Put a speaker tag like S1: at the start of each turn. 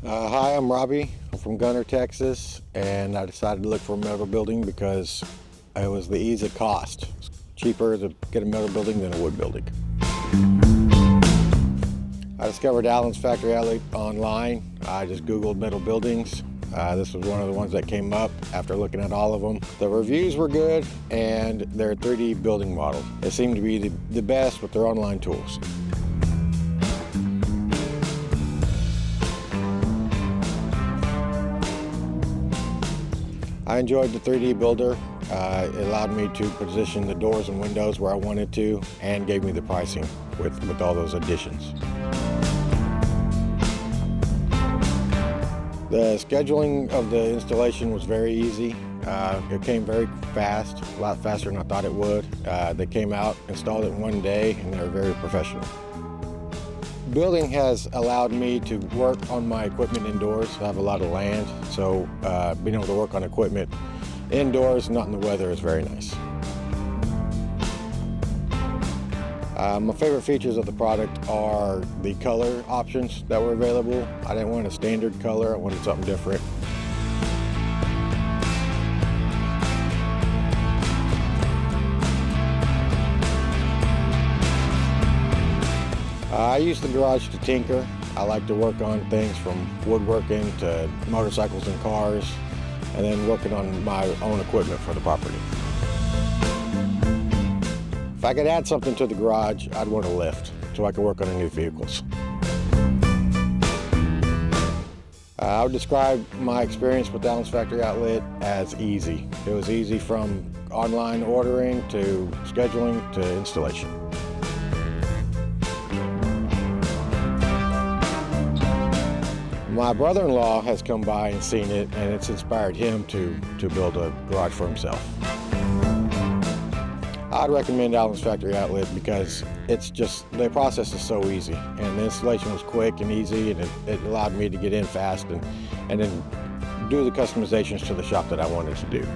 S1: Hi, I'm Robbie. I'm from Gunner, Texas, and I decided to look for a metal building because it was the ease of cost. It's cheaper to get a metal building than a wood building. I discovered Allen's Factory Outlet online. I just Googled metal buildings. This was one of the ones that came up after looking at all of them. The reviews were good, and their 3D building model. It seemed to be the best with their online tools. I enjoyed the 3D builder. It allowed me to position the doors and windows where I wanted to and gave me the pricing with all those additions. The scheduling of the installation was very easy. It came very fast, a lot faster than I thought it would. They came out, installed it in one day, and they were very professional. Building has allowed me to work on my equipment indoors. I have a lot of land, so being able to work on equipment indoors, not in the weather, is very nice. My favorite features of the product are the color options that were available. I didn't want a standard color, I wanted something different. I use the garage to tinker. I like to work on things from woodworking to motorcycles and cars, and then working on my own equipment for the property. If I could add something to the garage, I'd want a lift so I could work on new vehicles. I would describe my experience with Allen's Factory Outlet as easy. It was easy from online ordering to scheduling to installation. My brother-in-law has come by and seen it, and it's inspired him to build a garage for himself. I'd recommend Allen's Factory Outlet because the process is so easy, and the installation was quick and easy, and it allowed me to get in fast and then do the customizations to the shop that I wanted to do.